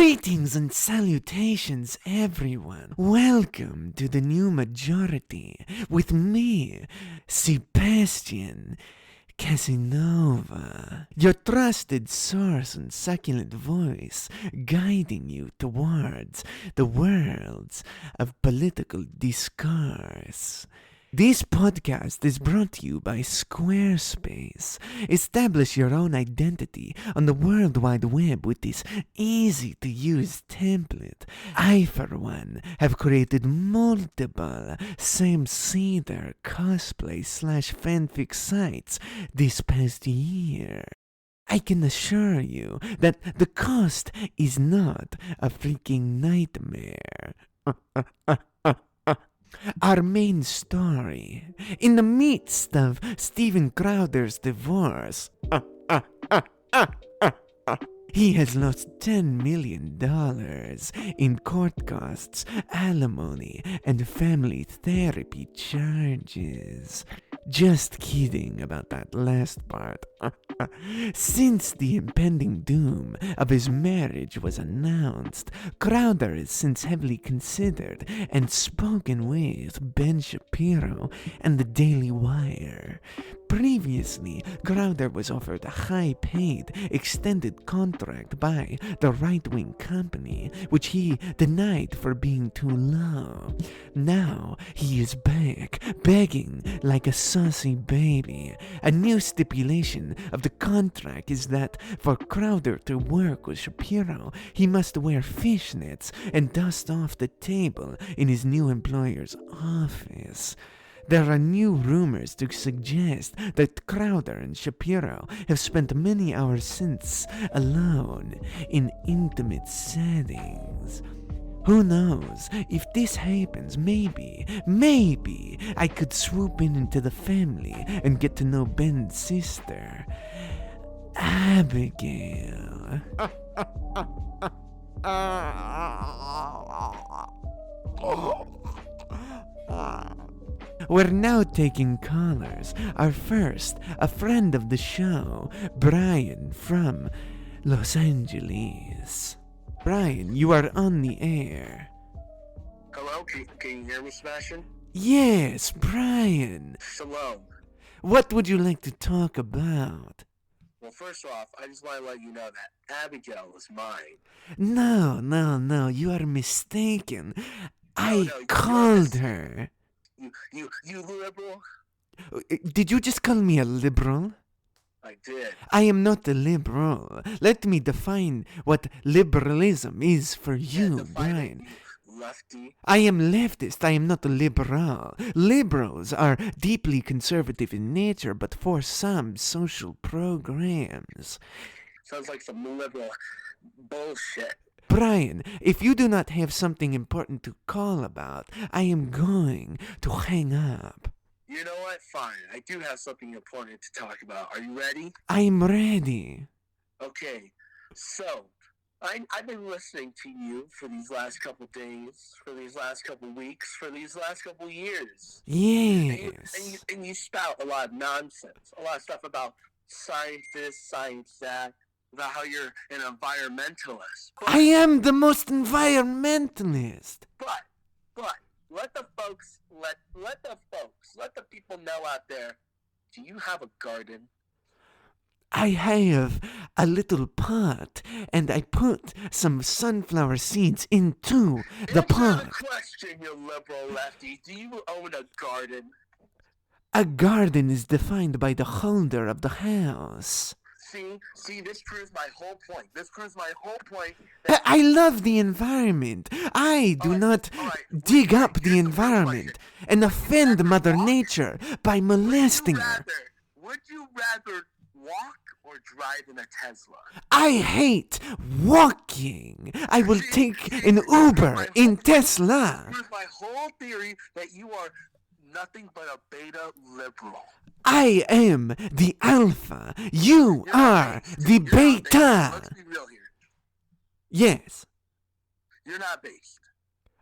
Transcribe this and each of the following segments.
Greetings and salutations, everyone. Welcome to the new majority with me, Sebastian Casanova, your trusted source and succulent voice, guiding you towards the worlds of political discourse. This podcast is brought to you by Squarespace. Establish your own identity on the World Wide Web with this easy-to-use template. I, for one, have created multiple same-seeder cosplay/fanfic sites this past year. I can assure you that the cost is not a freaking nightmare. Our main story, in the midst of Steven Crowder's divorce, he has lost $10 million in court costs, alimony, and family therapy charges. Just kidding about that last part. Since the impending doom of his marriage was announced, Crowder is since heavily considered and spoken with Ben Shapiro and the Daily Wire. Previously, Crowder was offered a high-paid, extended contract by the right-wing company, which he denied for being too low. Now, he is back, begging like a saucy baby. A new stipulation of the contract is that for Crowder to work with Shapiro, he must wear fishnets and dust off the table in his new employer's office. There are new rumors to suggest that Crowder and Shapiro have spent many hours since alone in intimate settings. Who knows, if this happens, maybe I could swoop into the family and get to know Ben's sister, Abigail. We're now taking callers. Our first, a friend of the show, Brian from Los Angeles. Brian, you are on the air. Hello, can you hear me, Sebastian? Yes, Brian. Shalom. What would you like to talk about? Well, first off, I just want to let you know that Abigail is mine. No, you are mistaken. I called her. You liberal? Did you just call me a liberal? I did. I am not a liberal. Let me define what liberalism is for you, Brian. Lefty. I am leftist. I am not a liberal. Liberals are deeply conservative in nature, but for some social programs. Sounds like some liberal bullshit. Brian, if you do not have something important to call about, I am going to hang up. You know what? Fine. I do have something important to talk about. Are you ready? I'm ready. Okay. So, I've been listening to you for these last couple days, for these last couple weeks, for these last couple years. Yes. And you spout a lot of nonsense. A lot of stuff about science this, science that. About how you're an environmentalist. But, I am the most environmentalist. But let the people know out there. Do you have a garden? I have a little pot, and I put some sunflower seeds into the pot. Answer the question, you liberal lefty. Do you own a garden? A garden is defined by the holder of the house. See, this proves my whole point. I love the environment. I do not dig up the environment and offend Mother Nature by molesting her. Would you rather walk or drive in a Tesla? I hate walking. I will take an Uber in Tesla. Here's my whole theory that you are nothing but a beta liberal. I am the alpha. You are the beta. Let's be real here. Yes. You're not based.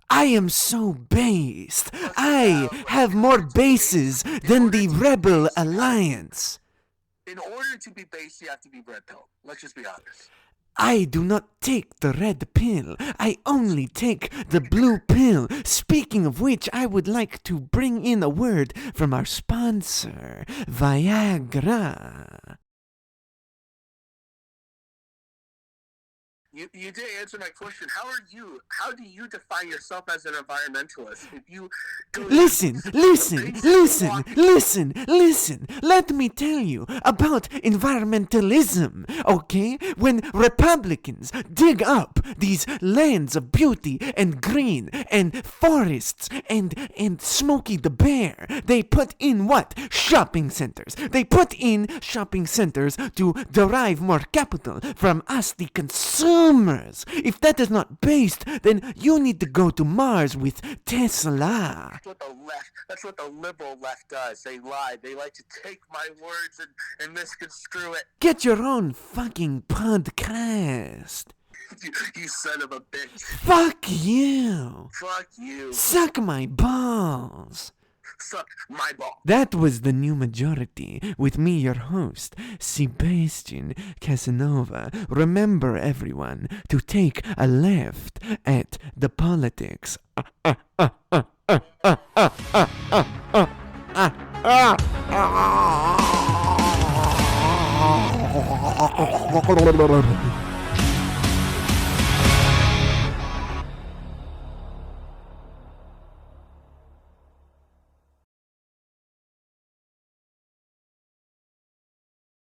I am so based. I have more bases than the Rebel Alliance. In order to be based, you have to be red pill. Let's just be honest. I do not take the red pill. I only take the blue pill. Speaking of which, I would like to bring in a word from our sponsor, Viagra. You did answer my question. How do you define yourself as an environmentalist? If you Listen. Let me tell you about environmentalism, okay? When Republicans dig up these lands of beauty and green and forests and Smokey the Bear, they put in what? Shopping centers. They put in shopping centers to derive more capital from us, the consumers. If that is not based, then you need to go to Mars with Tesla. That's what the liberal left does. They lie. They like to take my words and misconstrue it. Get your own fucking podcast. You son of a bitch. Fuck you. Fuck you. Suck my balls. Suck my ball. That was The New Majority with me, your host, Sebastian Casanova. Remember, everyone, to take a left at the politics.